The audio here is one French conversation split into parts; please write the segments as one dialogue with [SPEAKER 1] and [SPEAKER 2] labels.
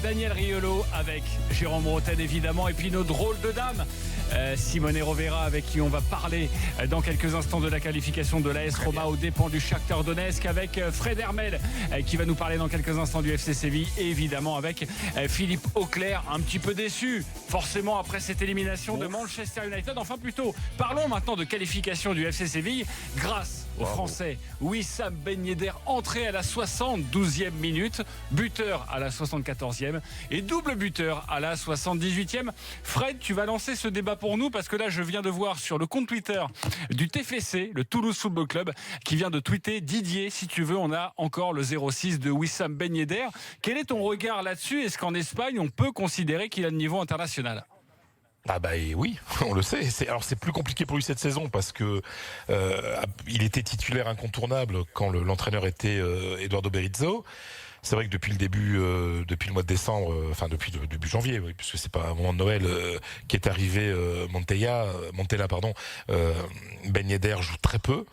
[SPEAKER 1] Daniel Riolo, avec Jérôme Roten évidemment, et puis nos drôles de dames, Simone Rovera, avec qui on va parler dans quelques instants de la qualification de l'AS Roma aux dépens du Shakhtar Donetsk, avec Fred Hermel qui va nous parler dans quelques instants du FC Séville, et évidemment avec Philippe Auclair, un petit peu déçu forcément après cette élimination de Manchester United. Enfin plutôt, parlons maintenant de qualification du FC Séville grâce au Français Wissam Ben Yedder, entré à la 72e minute, buteur à la 74e et double buteur à la 78e. Fred, tu vas lancer ce débat pour nous, parce que là je viens de voir sur le compte Twitter du TFC, le Toulouse Football Club, qui vient de tweeter: Didier, si tu veux, on a encore le 06 de Wissam Ben Yedder. Quel est ton regard là-dessus? Est-ce qu'en Espagne on peut considérer qu'il a le niveau international?
[SPEAKER 2] Ah bah oui, on le sait. Alors c'est plus compliqué pour lui cette saison parce que il était titulaire incontournable quand l'entraîneur était Eduardo Berizzo. C'est vrai que depuis le mois de décembre, enfin depuis le début janvier, oui, puisque c'est pas un moment de Noël qui est arrivé, Montella, Ben Yedder joue très peu.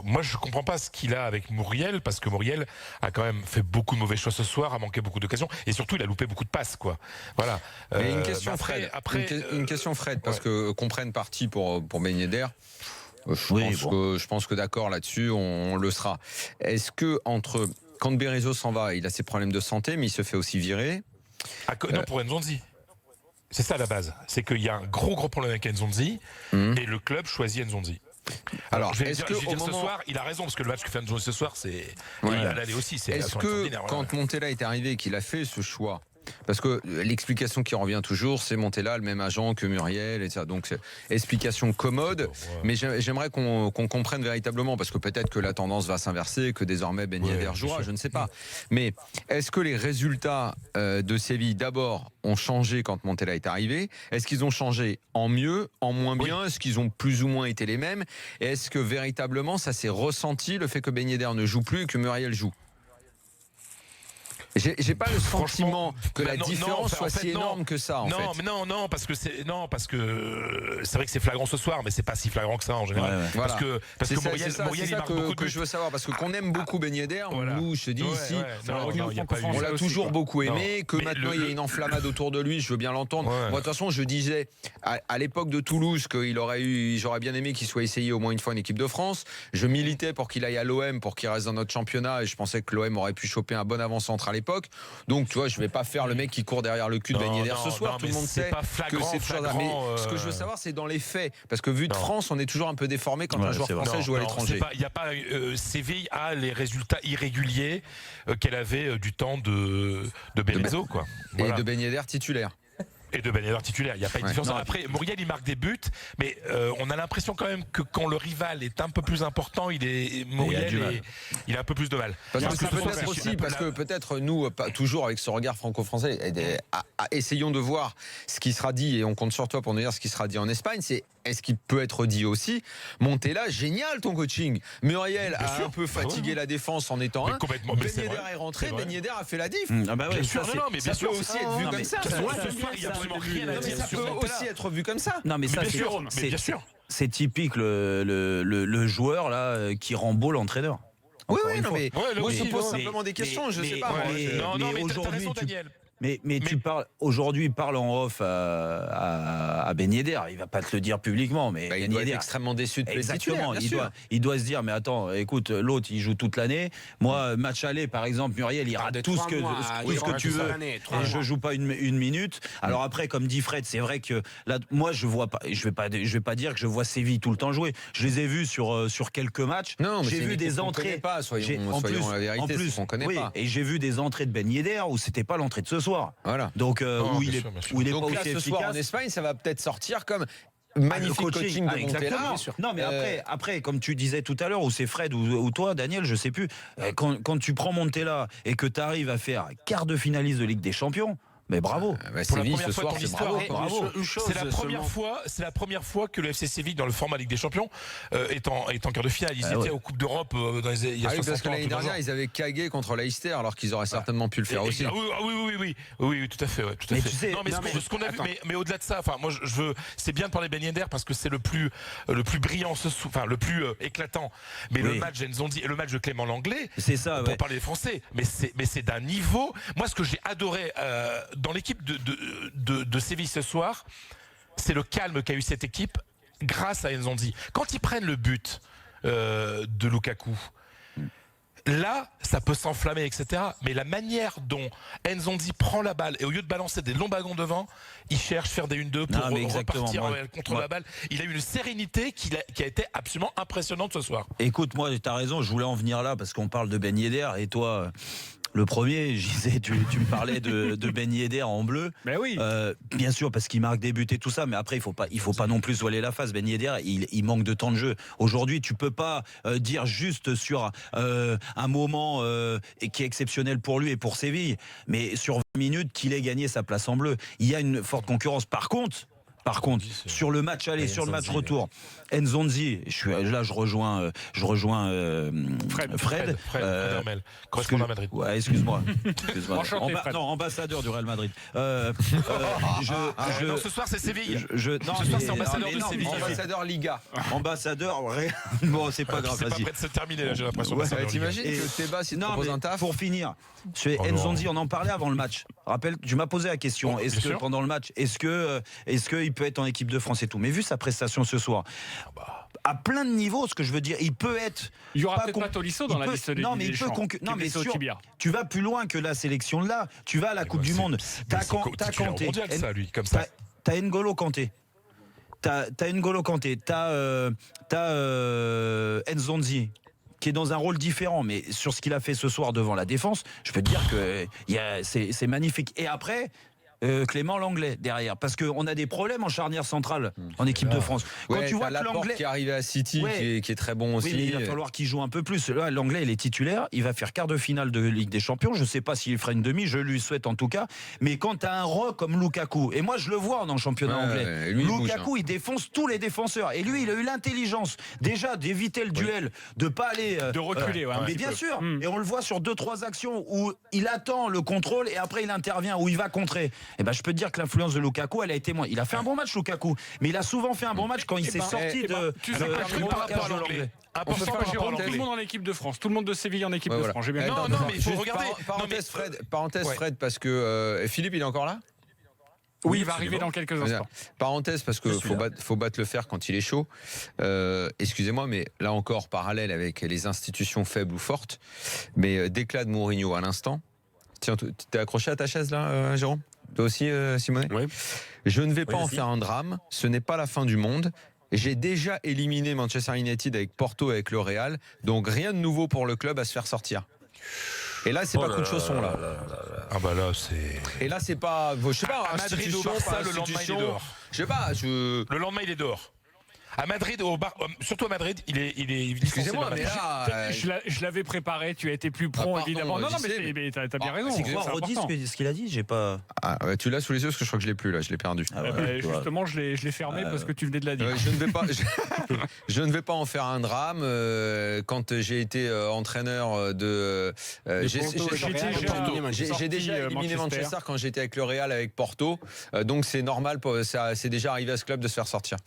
[SPEAKER 2] Moi je comprends pas ce qu'il a avec Muriel, parce que Muriel a quand même fait beaucoup de mauvais choix ce soir, a manqué beaucoup d'occasions, et surtout il a loupé beaucoup de passes, quoi. Voilà.
[SPEAKER 3] Mais une question, Fred, une question, Fred, parce que qu'on prenne parti pour Ben Yedder, je pense que d'accord là-dessus, on le sera. Est-ce que quand Berizzo s'en va, il a ses problèmes de santé, mais il se fait aussi virer.
[SPEAKER 2] Non, pour Nzonzi. C'est ça la base. C'est qu'il y a un gros problème avec Nzonzi, et le club choisit Nzonzi.
[SPEAKER 3] Alors,
[SPEAKER 2] ce soir, il a raison, parce que le match que fait Nzonzi ce soir, c'est l'aller aussi.
[SPEAKER 3] Est-ce que quand Montella est arrivé, qu'il a fait ce choix, parce que l'explication qui revient toujours, c'est Montella, le même agent que Muriel, etc. Donc, explication commode, mais j'aimerais qu'on comprenne véritablement, parce que peut-être que la tendance va s'inverser, que désormais Ben Yedder jouera, je ne sais pas. Mais est-ce que les résultats de Séville, d'abord, ont changé quand Montella est arrivé? Est-ce qu'ils ont changé en mieux, en moins bien? Est-ce qu'ils ont plus ou moins été les mêmes? Et est-ce que véritablement, ça s'est ressenti, le fait que Ben Yedder ne joue plus et que Muriel joue? J'ai pas le sentiment que la différence soit si énorme que ça.
[SPEAKER 2] Non, parce que c'est vrai que c'est flagrant ce soir, mais c'est pas si flagrant que ça en général.
[SPEAKER 3] Voilà.
[SPEAKER 2] Parce que Muriel il marque beaucoup de buts.
[SPEAKER 3] Je veux savoir, parce que qu'on aime beaucoup Ben Yedder, nous, je te dis ici, on l'a
[SPEAKER 2] aussi,
[SPEAKER 3] toujours beaucoup aimé, que maintenant il y a une enflammade autour de lui, je veux bien l'entendre. Moi, de toute façon, je disais à l'époque de Toulouse que j'aurais bien aimé qu'il soit essayé au moins une fois en équipe de France. Je militais pour qu'il aille à l'OM, pour qu'il reste dans notre championnat, et je pensais que l'OM aurait pu choper un bon avant-centre à l'époque. Donc tu vois, je vais pas faire le mec qui court derrière le cul de Ben Yedder ce soir. Tout le monde sait que c'est toujours. Mais ce que je veux savoir, c'est dans les faits, parce que vu de France, on est toujours un peu déformé quand un joueur français joue à l'étranger.
[SPEAKER 2] Il y a pas Séville a les résultats irréguliers qu'elle avait du temps de Berizzo, quoi.
[SPEAKER 3] Et de Ben Yedder titulaire.
[SPEAKER 2] Et de Ben Yedder titulaire, il n'y a pas de différence. Après, Muriel, il marque des buts, mais on a l'impression quand même que quand le rival est un peu plus important, Muriel, il a un peu plus de mal.
[SPEAKER 3] Parce que peut-être aussi, parce que peut-être nous, pas toujours avec ce regard franco-français, essayons de voir ce qui sera dit, et on compte sur toi pour nous dire ce qui sera dit en Espagne. Est-ce qu'il peut être dit aussi, Montella, génial ton coaching. Muriel a un peu fatigué la défense en étant Ben Yedder est rentré, Ben Yedder a fait la diff. Ça peut aussi être vu comme ça. Ça peut aussi être vu comme ça.
[SPEAKER 4] Non, mais ça, c'est typique le joueur là qui rend beau l'entraîneur.
[SPEAKER 3] Oui, non, mais moi je pose simplement des questions, je sais pas.
[SPEAKER 2] Non, mais t'as raison, Daniel.
[SPEAKER 4] Mais tu parles aujourd'hui, parle en off à Ben Yedder. Il va pas te le dire publiquement, mais
[SPEAKER 3] Ben Yedder est extrêmement déçu de
[SPEAKER 4] exactement. Il doit se dire, mais attends, écoute, l'autre il joue toute l'année. Moi, match aller, par exemple, Muriel, il rate tout ce que tu veux. Et je joue pas une minute. Alors après, comme dit Fred, c'est vrai que là, moi, je vois pas. Je vais pas dire que je vois Séville tout le temps jouer. Je les ai vus sur quelques matchs. J'ai vu des entrées.
[SPEAKER 3] Soyons la vérité, c'est qu'on connaît pas.
[SPEAKER 4] Et j'ai vu des entrées de Ben Yedder où c'était pas l'entrée de ce soir.
[SPEAKER 3] Voilà.
[SPEAKER 4] Donc où il est pas aussi efficace.
[SPEAKER 3] Ce soir en Espagne, ça va peut-être sortir comme magnifique coaching de Montella.
[SPEAKER 4] Non, mais après, comme tu disais tout à l'heure, ou c'est Fred ou toi, Daniel, je sais plus. Quand tu prends Montella et que tu arrives à faire quart de finaliste de Ligue des Champions. Mais bravo.
[SPEAKER 2] Pour la
[SPEAKER 3] Séville
[SPEAKER 2] première
[SPEAKER 3] ce
[SPEAKER 2] fois
[SPEAKER 3] soir,
[SPEAKER 2] dans
[SPEAKER 3] c'est
[SPEAKER 2] l'histoire.
[SPEAKER 3] bravo.
[SPEAKER 2] C'est la première fois que le FC Séville dans le format Ligue des Champions est en quart de finale. Ils étaient aux Coupes d'Europe il y a 60 ans.
[SPEAKER 3] Parce que l'année dernière, ils avaient cagué contre Leicester alors qu'ils auraient certainement pu le faire aussi.
[SPEAKER 2] Oui, tout à fait. Ouais, tout à
[SPEAKER 4] Mais
[SPEAKER 2] fait.
[SPEAKER 4] tu sais,
[SPEAKER 2] non, mais ce qu'on a vu, mais au-delà de ça, enfin, moi, je veux, c'est bien de parler de Ben Yedder parce que c'est le plus brillant, le plus éclatant. Mais le match Nzonzi et le match de Clément Langlais,
[SPEAKER 4] c'est ça.
[SPEAKER 2] pour parler des Français, mais c'est d'un niveau. Moi, ce que j'ai adoré dans l'équipe de Séville ce soir, c'est le calme qu'a eu cette équipe grâce à Nzonzi. Quand ils prennent le but de Lukaku, là, ça peut s'enflammer, etc. Mais la manière dont Nzonzi prend la balle et au lieu de balancer des longs ballons devant, il cherche faire des 1-2 pour repartir contre la balle. Il a eu une sérénité qui a été absolument impressionnante ce soir.
[SPEAKER 4] Écoute, moi, tu as raison, je voulais en venir là parce qu'on parle de Ben Yedder et toi... Le premier, je disais, tu me parlais de Ben Yedder en bleu.
[SPEAKER 1] Mais oui.
[SPEAKER 4] Bien sûr, parce qu'il marque des buts et tout ça, mais après, il faut pas non plus voiler la face. Ben Yedder, il manque de temps de jeu. Aujourd'hui, tu peux pas dire juste sur un moment qui est exceptionnel pour lui et pour Séville, mais sur 20 minutes qu'il ait gagné sa place en bleu. Il y a une forte concurrence. Par contre, sur le match aller, sur le match retour, Nzonzi, je rejoins Fred
[SPEAKER 2] Hermel, correspondant à Madrid.
[SPEAKER 4] Ouais, excuse-moi.
[SPEAKER 1] Enchanté, Fred.
[SPEAKER 4] Non, ambassadeur du Real Madrid.
[SPEAKER 2] Non, ce soir c'est Séville.
[SPEAKER 4] Ce
[SPEAKER 2] soir c'est ambassadeur de Séville.
[SPEAKER 3] Ambassadeur Liga.
[SPEAKER 4] Ambassadeur. Bon, c'est pas grave.
[SPEAKER 2] C'est pas
[SPEAKER 4] vas-y.
[SPEAKER 2] prêt de se terminer là, j'ai l'impression.
[SPEAKER 3] T'imagines que Tebas il te propose un taf?
[SPEAKER 4] Pour finir, Nzonzi, on en parlait avant le match. Rappelle, tu m'as posé la question. Est-ce que pendant le match, est-ce qu'il peut être en équipe de France et tout? Mais vu sa prestation ce soir, à plein de niveaux, ce que je veux dire, il peut être.
[SPEAKER 1] Il y aura peut-être pas Tolisso dans la liste des
[SPEAKER 4] Non, mais il peut non, mais tu vas plus loin que la sélection de là. Tu vas à la Coupe du Monde. T'as Kanté.
[SPEAKER 2] Ça, lui, comme ça.
[SPEAKER 4] T'as N'Golo Kanté. T'as N'Golo Kanté. T'as Nzonzi, qui est dans un rôle différent, mais sur ce qu'il a fait ce soir devant la défense, je peux te dire que c'est magnifique. Et après. Clément Langlais derrière, parce qu'on a des problèmes en charnière centrale en équipe de France. Quand tu vois que Langlais
[SPEAKER 3] qui est arrivé à City, qui est très bon aussi.
[SPEAKER 4] Oui, mais il va falloir qu'il joue un peu plus. Là, Langlais, il est titulaire, il va faire quart de finale de Ligue des Champions. Je ne sais pas s'il fera une demi, je lui souhaite en tout cas. Mais quand tu as un roc comme Lukaku, et moi je le vois dans le championnat anglais, Lukaku, il défonce tous les défenseurs. Et lui, il a eu l'intelligence déjà d'éviter le duel, de pas aller
[SPEAKER 1] de reculer.
[SPEAKER 4] Mais bien sûr. Et on le voit sur 2-3 actions où il attend le contrôle et après il intervient, où il va contrer. Eh ben, je peux te dire que l'influence de Lukaku, elle a été moins. Il a fait un bon match, Lukaku, mais il a souvent fait un bon match quand il s'est sorti de.
[SPEAKER 1] Tu sais quoi, je vais par rapport à l'anglais. Jérôme, tout le monde en équipe de France, tout le monde de Séville en équipe de France. J'ai bien.
[SPEAKER 2] Non, mais il faut regarder.
[SPEAKER 3] Parenthèse, Fred, parce que Philippe, il est encore là?
[SPEAKER 1] Oui, il va arriver dans quelques instants.
[SPEAKER 3] Parenthèse, parce que faut battre le fer quand il est chaud. Excusez-moi, mais là encore, parallèle avec les institutions faibles ou fortes, mais d'éclat de Mourinho à l'instant. Tiens, t'es accroché à ta chaise là, Jérôme? Toi aussi, Simone?
[SPEAKER 1] Oui.
[SPEAKER 3] Je ne vais pas en faire un drame. Ce n'est pas la fin du monde. J'ai déjà éliminé Manchester United avec Porto et avec le Real. Donc rien de nouveau pour le club à se faire sortir. Et là, c'est pas coup de chausson là.
[SPEAKER 2] Ah bah là, c'est.
[SPEAKER 3] Et là, c'est pas. Je sais pas.
[SPEAKER 2] À Madrid, au Barça, le lendemain, il est dehors.
[SPEAKER 3] Je sais pas.
[SPEAKER 2] Le lendemain, il est dehors. À Madrid, surtout à Madrid, il est
[SPEAKER 3] excusez-moi, mais là,
[SPEAKER 1] je l'avais préparé. Tu as été plus prompt, évidemment. Non, mais t'as bien raison.
[SPEAKER 4] Redis ce qu'il a dit. J'ai pas.
[SPEAKER 3] Ah, ouais, tu l'as sous les yeux parce que je crois que je l'ai plus là. Je l'ai perdu.
[SPEAKER 1] Justement, je l'ai fermé parce que tu venais de la dire.
[SPEAKER 3] Je ne vais pas en faire un drame. Quand j'ai été entraîneur de, j'ai déjà éliminé Manchester quand j'étais avec le Real, avec Porto. Donc c'est normal. C'est déjà arrivé à ce club de se faire sortir.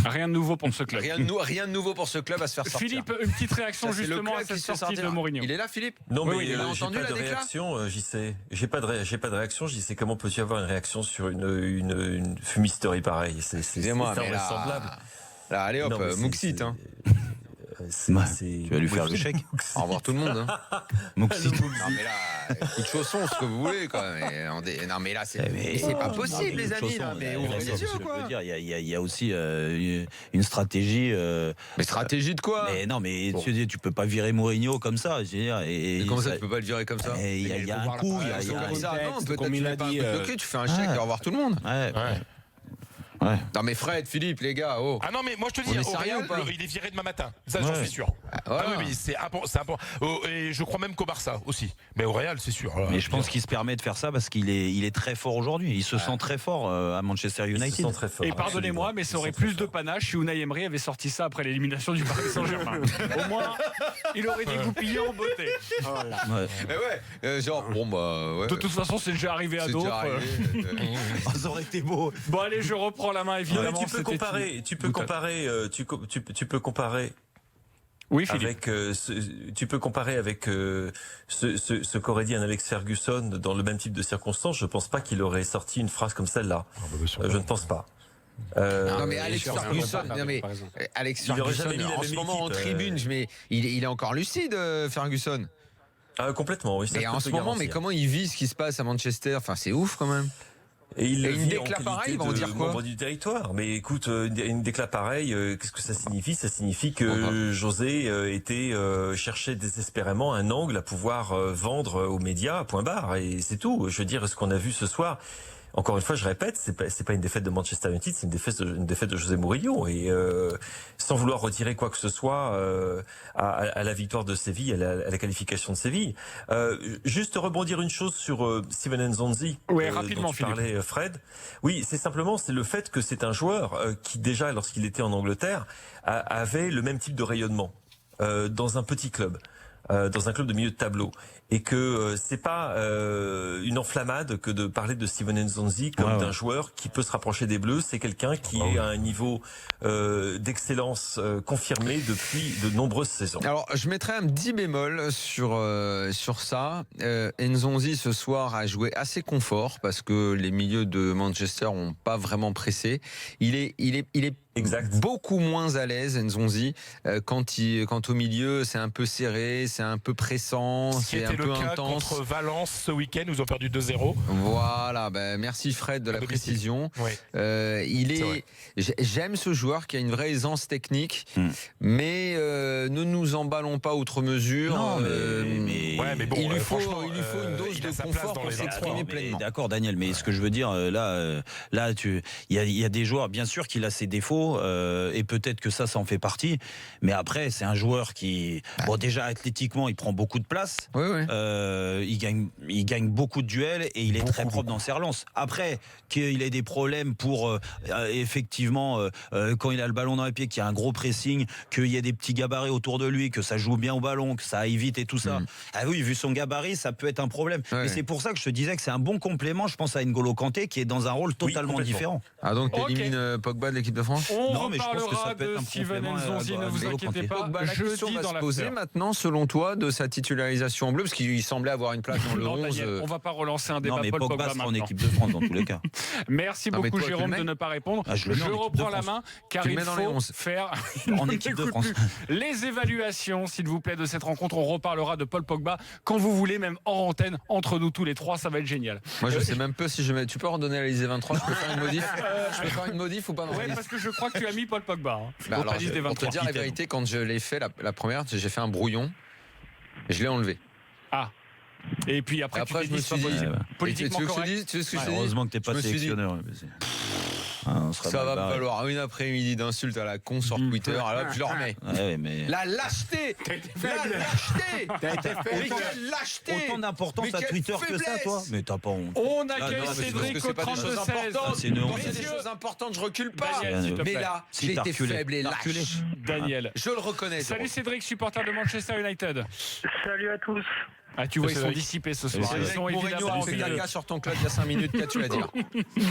[SPEAKER 1] Rien de nouveau pour ce club.
[SPEAKER 3] Rien de nouveau pour ce club à se faire sortir.
[SPEAKER 1] Philippe, une petite réaction justement à cette sortie de Mourinho.
[SPEAKER 3] Il est là, Philippe?
[SPEAKER 5] Non, mais
[SPEAKER 3] il a entendu la
[SPEAKER 5] réaction. J'y sais. J'ai pas de réaction. J'y sais comment peut-y avoir une réaction sur une fumisterie pareille. C'est invraisemblable.
[SPEAKER 3] Là, allez hop, Mouxit.
[SPEAKER 4] Tu vas lui faire le chèque.
[SPEAKER 3] Au revoir tout le monde.
[SPEAKER 4] Mouxit.
[SPEAKER 3] Non mais là, coup de chausson, ce que vous voulez quand même. Non mais là, c'est pas possible, les amis. Là, mais ouvrez les yeux, quoi.
[SPEAKER 4] Il y a aussi une stratégie.
[SPEAKER 3] Mais stratégie de quoi?
[SPEAKER 4] Mais non, mais tu peux pas virer Mourinho comme ça.
[SPEAKER 3] Et comment ça, tu peux pas le virer comme ça?
[SPEAKER 4] Il y a un coup.
[SPEAKER 3] Non, peut-être tu fais pas un truc. Tu fais un chèque et au revoir tout le monde.
[SPEAKER 4] Ouais.
[SPEAKER 3] Non mais Fred, Philippe, les gars, oh.
[SPEAKER 2] Ah non, mais moi je te dis,
[SPEAKER 3] On est sérieux ou pas
[SPEAKER 2] il est viré demain matin. Ça, j'en suis sûr.
[SPEAKER 3] Voilà.
[SPEAKER 2] Ah oui, mais c'est important. Et je crois même qu'au Barça aussi. Mais au Real, c'est sûr.
[SPEAKER 4] Mais je pense qu'il se permet de faire ça parce qu'il est très fort aujourd'hui. Il se sent très fort à Manchester United.
[SPEAKER 5] Il se sent très fort,
[SPEAKER 1] Et pardonnez-moi, mais ça aurait plus de panache si Unai Emery avait sorti ça après l'élimination du Paris Saint-Germain. Au moins, il aurait dégoupillé en beauté. Voilà. De toute façon, c'est déjà arrivé à
[SPEAKER 3] C'est
[SPEAKER 1] d'autres.
[SPEAKER 3] déjà arrivé.
[SPEAKER 4] Ça aurait été beau.
[SPEAKER 1] Bon, allez, je reprends la main, évidemment.
[SPEAKER 5] Tu peux comparer.
[SPEAKER 1] Oui, Philippe.
[SPEAKER 5] Tu peux comparer avec ce qu'aurait dit un Alex Ferguson dans le même type de circonstances. Je pense pas qu'il aurait sorti une phrase comme celle-là. Je ne pense pas.
[SPEAKER 3] Non mais Alex Ferguson, en ce moment en tribune, mais il est encore lucide, Ferguson.
[SPEAKER 5] Complètement, oui.
[SPEAKER 3] Et en ce moment, mais comment il vit ce qui se passe à Manchester? Enfin, c'est ouf quand même.
[SPEAKER 5] Et il le
[SPEAKER 3] une
[SPEAKER 5] vit
[SPEAKER 3] déclat
[SPEAKER 5] en
[SPEAKER 3] pareille,
[SPEAKER 5] qualité
[SPEAKER 3] ils vont dire
[SPEAKER 5] de
[SPEAKER 3] quoi?
[SPEAKER 5] membre du territoire. Mais écoute, une déclat pareille, qu'est-ce que ça signifie? Ça signifie que José était cherchait désespérément un angle à pouvoir vendre aux médias, point barre. Et c'est tout. Je veux dire, ce qu'on a vu ce soir. Encore une fois, je répète, c'est pas une défaite de Manchester United, c'est une défaite de José Mourinho. Et sans vouloir retirer quoi que ce soit à la victoire de Séville, à la qualification de Séville. Juste rebondir une chose sur Steven Nzonzi,
[SPEAKER 1] rapidement,
[SPEAKER 5] dont tu parlais, Fred. Oui, c'est le fait que c'est un joueur qui déjà, lorsqu'il était en Angleterre, avait le même type de rayonnement dans un petit club. Dans un club de milieu de tableau, et que c'est pas une enflammade que de parler de Steven Nzonzi comme d'un joueur qui peut se rapprocher des Bleus. C'est quelqu'un qui est à un niveau d'excellence confirmé depuis de nombreuses saisons.
[SPEAKER 3] Alors je mettrais un petit bémol sur ça. Nzonzi ce soir a joué assez confort parce que les milieux de Manchester ont pas vraiment pressé. Il est
[SPEAKER 5] Exact.
[SPEAKER 3] Beaucoup moins à l'aise, Nzonzi, quand au milieu c'est un peu serré, c'est un peu pressant, c'est un peu intense.
[SPEAKER 2] Contre Valence ce week-end, ils ont perdu 2-0.
[SPEAKER 3] Voilà, merci Fred de la précision.
[SPEAKER 2] Oui.
[SPEAKER 3] J'aime ce joueur qui a une vraie aisance technique, mais ne nous emballons pas outre mesure.
[SPEAKER 4] Non, mais
[SPEAKER 3] bon, il lui faut une dose de confort pour s'exprimer pleinement.
[SPEAKER 4] D'accord, Daniel, mais ce que je veux dire, il y a des joueurs, bien sûr qu'il a ses défauts, et peut-être que ça en fait partie, mais après, c'est un joueur qui, déjà athlétiquement, il prend beaucoup de place, il gagne beaucoup de duels, et il est très propre dans ses relances. Après, qu'il ait des problèmes pour, effectivement, quand il a le ballon dans les pieds, qu'il y a un gros pressing, qu'il y ait des petits gabarits autour de lui, que ça joue bien au ballon, que ça aille vite et tout ça. Ah oui, vu son gabarit, ça peut être un problème. Mais c'est pour ça que je te disais que c'est un bon complément, je pense, à N'Golo Kanté, qui est dans un rôle totalement différent.
[SPEAKER 3] Ah, donc t'élimines Pogba de l'équipe de France?
[SPEAKER 1] Non, mais je pense que ça peut être un Steven Nzonzi, ne vous inquiétez pas.
[SPEAKER 3] La question va se poser maintenant, selon toi, de sa titularisation en bleu, parce qu'il semblait avoir une place dans le 11.
[SPEAKER 1] Daniel, on va pas relancer un débat.
[SPEAKER 4] Non, mais
[SPEAKER 1] Paul
[SPEAKER 4] Pogba
[SPEAKER 1] sera
[SPEAKER 4] en équipe de France dans tous les cas.
[SPEAKER 1] Merci beaucoup, Jérôme, de ne pas répondre. Je reprends la main, car il faut faire
[SPEAKER 4] en équipe de France
[SPEAKER 1] les évaluations, s'il vous plaît, de cette rencontre. On reparlera de Paul Pogba quand vous voulez, même hors antenne, entre nous tous les trois, ça va être génial.
[SPEAKER 3] Moi, je sais même pas si tu peux redonner à l'Élysée 23, je peux faire une modif. Je peux faire une modif ou pas?
[SPEAKER 1] Oui, parce que je crois que tu as mis Paul Pogba.
[SPEAKER 3] Alors, pour te dire la vérité, quand je l'ai fait la première, j'ai fait un brouillon, et je l'ai enlevé.
[SPEAKER 1] Ah. Et puis après
[SPEAKER 3] je me suis dit,
[SPEAKER 1] politiquement correct.
[SPEAKER 4] Heureusement que t'es pas sélectionneur.
[SPEAKER 3] Ça va me falloir une après-midi d'insultes à la con sur Twitter. Alors je le remets. La lâcheté.
[SPEAKER 4] T'as été faible. Autant d'importance à Twitter que ça, toi. Mais t'as pas honte.
[SPEAKER 1] On accueille Cédric au 32-16.
[SPEAKER 3] C'est des choses importantes, je recule pas. Mais là, j'ai été faible et lâche.
[SPEAKER 1] Daniel,
[SPEAKER 3] je le reconnais.
[SPEAKER 1] Salut Cédric, supporter de Manchester United.
[SPEAKER 6] Salut à tous.
[SPEAKER 1] Ah, tu vois, ils sont dissipés ce soir. Ils sont évidemment
[SPEAKER 3] fait caca sur ton club il y a 5 minutes. Qu'as-tu à dire?
[SPEAKER 6] Il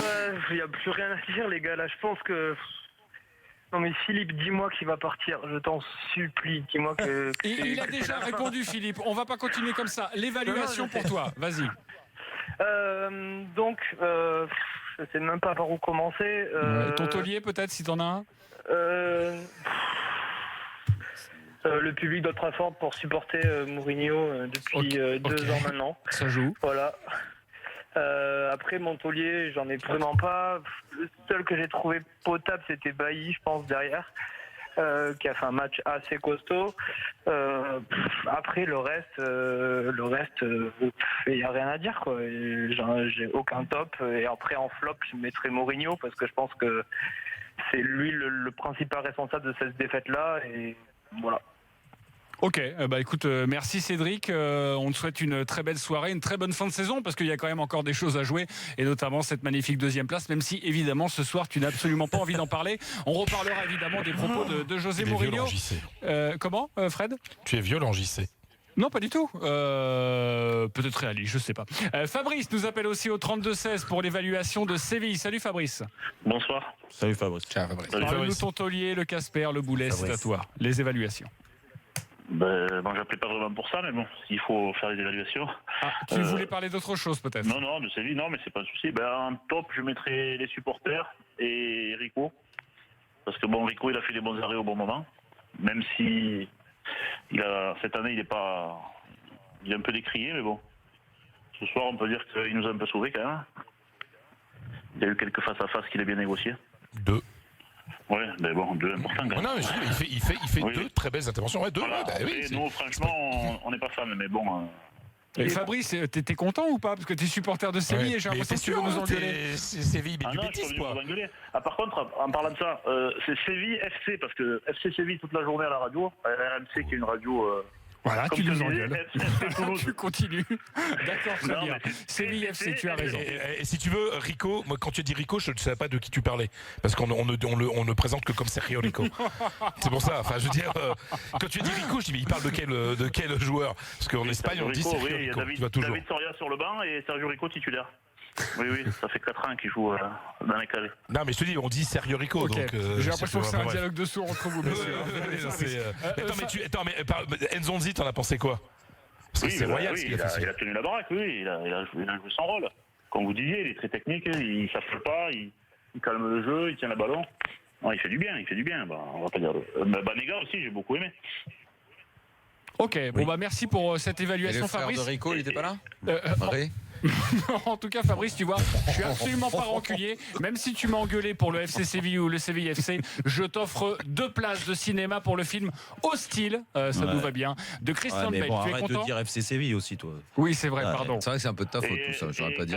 [SPEAKER 6] n'y a plus rien à dire, les gars. Là, je pense que. Non, mais Philippe, dis-moi qu'il va partir. Je t'en supplie. Dis-moi que.
[SPEAKER 1] Il a déjà répondu, Philippe. On va pas continuer comme ça. L'évaluation pour toi. Vas-y.
[SPEAKER 6] Donc, je sais même pas par où commencer.
[SPEAKER 1] Ton taulier, peut-être, si t'en as un.
[SPEAKER 6] Le public d'Old Trafford pour supporter Mourinho depuis 2 ans maintenant.
[SPEAKER 1] Ça joue.
[SPEAKER 6] Voilà. Après Montpellier, j'en ai vraiment pas. Le seul que j'ai trouvé potable, c'était Bailly, je pense, derrière. qui a fait un match assez costaud. Après le reste, il n'y a rien à dire, quoi. J'ai aucun top. Et après en flop, je mettrai Mourinho parce que je pense que c'est lui le principal responsable de cette défaite-là. Et voilà.
[SPEAKER 1] Ok, écoute, merci Cédric. On te souhaite une très belle soirée, une très bonne fin de saison parce qu'il y a quand même encore des choses à jouer et notamment cette magnifique deuxième place, même si évidemment ce soir tu n'as absolument pas envie d'en parler. On reparlera évidemment des propos de José Mourinho. Comment, Fred ?
[SPEAKER 2] Tu es violent, JC.
[SPEAKER 1] Non, pas du tout. Peut-être réaliste, je sais pas. Fabrice nous appelle aussi au 32-16 pour l'évaluation de Séville. Salut Fabrice.
[SPEAKER 7] Bonsoir.
[SPEAKER 4] Salut Fabrice.
[SPEAKER 2] Ciao, Fabrice.
[SPEAKER 1] Parle-nous ton taulier, le Casper, le boulet, c'est à toi. Les évaluations.
[SPEAKER 7] J'appelais pas vraiment pour ça, mais bon, il faut faire les évaluations.
[SPEAKER 1] Tu voulais parler d'autre chose peut-être ?
[SPEAKER 7] Non, de Séville, non, mais c'est pas un souci. En top, je mettrais les supporters et Rico. Parce que Rico, il a fait les bons arrêts au bon moment. Même si cette année, il est un peu décrié, mais bon. Ce soir, on peut dire qu'il nous a un peu sauvés quand même. Il y a eu quelques face-à-face qu'il a bien négocié.
[SPEAKER 2] 2.
[SPEAKER 7] Ouais, mais bon, 2 importants quand même.
[SPEAKER 2] Non, mais il fait
[SPEAKER 7] Oui.
[SPEAKER 2] 2 très belles interventions. Ouais, 2.
[SPEAKER 7] Voilà.
[SPEAKER 2] Oui,
[SPEAKER 7] Nous, franchement, on n'est pas fans, mais bon.
[SPEAKER 1] Et Fabrice, t'es content ou pas ? Parce que t'es supporter de Séville et j'ai l'impression que tu veux nous engueuler.
[SPEAKER 2] C'est Séville, mais du
[SPEAKER 7] Non, je
[SPEAKER 2] bêtise,
[SPEAKER 7] suis pas
[SPEAKER 2] quoi.
[SPEAKER 7] venu vous engueuler. Par contre, en parlant de ça, c'est Séville FC, parce que FC Séville toute la journée à la radio, RMC qui est une radio...
[SPEAKER 1] Voilà,
[SPEAKER 7] comme
[SPEAKER 1] tu nous
[SPEAKER 7] disais,
[SPEAKER 1] engueules.
[SPEAKER 7] FC Toulouse.
[SPEAKER 1] Tu continues. D'accord, très
[SPEAKER 7] Non,
[SPEAKER 1] bien.
[SPEAKER 7] mais
[SPEAKER 1] Séville FC, tu as raison.
[SPEAKER 2] Et si tu veux, Rico, moi quand tu as dit Rico, je ne savais pas de qui tu parlais. Parce qu'on ne présente que comme Sergio Rico. C'est pour ça, je veux dire, quand tu as dit Rico, je dis mais il parle de quel joueur ? Parce qu'en Espagne, on dit
[SPEAKER 7] Rico,
[SPEAKER 2] Sergio
[SPEAKER 7] oui, il y a
[SPEAKER 2] Rico.
[SPEAKER 7] David Soria sur le banc et Sergio Rico titulaire. Oui, ça fait 4 ans qu'il joue dans les calés.
[SPEAKER 2] Non, mais je te dis, on dit Sergio Rico.
[SPEAKER 1] Ok.
[SPEAKER 2] Donc,
[SPEAKER 1] J'ai l'impression que c'est un
[SPEAKER 2] bref.
[SPEAKER 1] dialogue de sourds entre vous, messieurs.
[SPEAKER 2] Attends, mais Nzonzi, t'en as pensé quoi ? Parce que c'est royal ce qu'il a fait.
[SPEAKER 7] Il a tenu la baraque, oui, il a joué son rôle. Comme vous disiez, il est très technique, il ne s'affole pas, il calme le jeu, il tient le ballon. Non, il fait du bien. On va pas dire. Banega aussi, j'ai beaucoup aimé.
[SPEAKER 1] Ok, merci pour cette
[SPEAKER 3] Et
[SPEAKER 1] évaluation,
[SPEAKER 3] le frère
[SPEAKER 1] Fabrice.
[SPEAKER 3] de Rico, il était pas là ? Ré ?
[SPEAKER 1] En tout cas, Fabrice, tu vois, je suis absolument pas rancunier. Même si tu m'as engueulé pour le FC Séville ou le Séville FC, je t'offre 2 places de cinéma pour le film Hostile, ça nous va bien, de Christian Bale. Tu es
[SPEAKER 4] arrête
[SPEAKER 1] content ?
[SPEAKER 4] de dire FC Séville aussi, toi.
[SPEAKER 1] Oui, c'est vrai, pardon.
[SPEAKER 3] C'est vrai que c'est un peu de ta faute tout ça, j'aurais pas dit.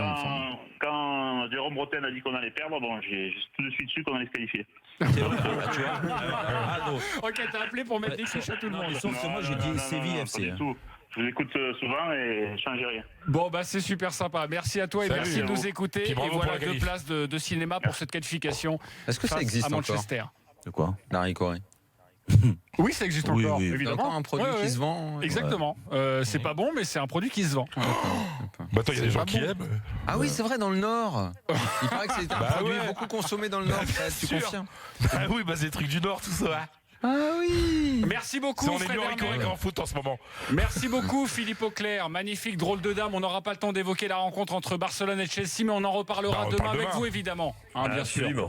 [SPEAKER 7] Quand Jérôme Bretagne a dit qu'on allait perdre, j'ai tout de suite su qu'on allait se qualifier.
[SPEAKER 4] C'est vrai, tu vois.
[SPEAKER 1] Ok, t'as appelé pour mettre des fiches à tout le monde.
[SPEAKER 4] Sauf que moi, j'ai dit Séville FC.
[SPEAKER 7] Pas du tout. Je vous écoute souvent et je change rien.
[SPEAKER 1] Bon, c'est super sympa. Merci à toi et
[SPEAKER 2] Salut,
[SPEAKER 1] merci de nous
[SPEAKER 7] vous.
[SPEAKER 1] écouter.
[SPEAKER 2] Puis
[SPEAKER 1] Et
[SPEAKER 2] bravo
[SPEAKER 1] voilà
[SPEAKER 2] pour la
[SPEAKER 1] 2
[SPEAKER 2] qualif.
[SPEAKER 1] places de cinéma pour cette qualification.
[SPEAKER 3] Est-ce que ça
[SPEAKER 1] face
[SPEAKER 3] existe
[SPEAKER 1] à
[SPEAKER 3] encore
[SPEAKER 1] Manchester.
[SPEAKER 4] De quoi ?
[SPEAKER 3] La Rico.
[SPEAKER 1] Oui, ça existe
[SPEAKER 4] Oui,
[SPEAKER 1] encore,
[SPEAKER 4] oui.
[SPEAKER 3] C'est
[SPEAKER 1] évidemment.
[SPEAKER 3] encore un produit
[SPEAKER 1] Ouais,
[SPEAKER 3] qui
[SPEAKER 1] ouais.
[SPEAKER 3] se vend.
[SPEAKER 1] Exactement. C'est pas bon, mais c'est un produit qui se vend.
[SPEAKER 2] Bah attends, il y a des gens
[SPEAKER 1] pas
[SPEAKER 2] qui
[SPEAKER 1] bon.
[SPEAKER 2] aiment.
[SPEAKER 3] Ah oui, c'est vrai, dans le Nord. Il paraît que c'est un produit
[SPEAKER 2] ouais.
[SPEAKER 3] beaucoup consommé dans le Nord, Fred, tu
[SPEAKER 2] Sûr.
[SPEAKER 3] confirmes ?
[SPEAKER 2] Ah oui, c'est des trucs du Nord, tout ça.
[SPEAKER 3] Ah oui.
[SPEAKER 1] Merci beaucoup,
[SPEAKER 2] On est
[SPEAKER 1] Fred
[SPEAKER 2] mieux
[SPEAKER 1] Hermel.
[SPEAKER 2] en foot en ce moment.
[SPEAKER 1] Merci beaucoup, Philippe Auclair. Magnifique drôle de dame. On n'aura pas le temps d'évoquer la rencontre entre Barcelone et Chelsea, mais on en reparlera
[SPEAKER 2] on
[SPEAKER 1] demain
[SPEAKER 2] parle
[SPEAKER 1] avec
[SPEAKER 2] demain.
[SPEAKER 1] vous, évidemment. Bien sûr.
[SPEAKER 5] Absolument.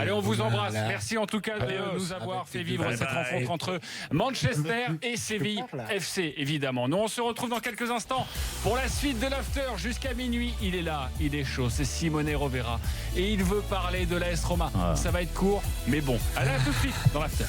[SPEAKER 1] Allez, on vous embrasse. Merci en tout cas de
[SPEAKER 2] Adios.
[SPEAKER 1] nous avoir
[SPEAKER 8] Avec
[SPEAKER 1] fait
[SPEAKER 8] tes
[SPEAKER 1] vivre
[SPEAKER 8] deux
[SPEAKER 1] cette
[SPEAKER 8] bye.
[SPEAKER 1] rencontre entre Manchester et Séville
[SPEAKER 8] parles, là.
[SPEAKER 1] FC, évidemment. Nous, on se retrouve dans quelques instants pour la suite de l'after jusqu'à minuit. Il est là, il est chaud. C'est Simone Rovera et il veut parler de l'AS Roma. Ça va être court, mais bon. Allez, à tout de suite dans l'after.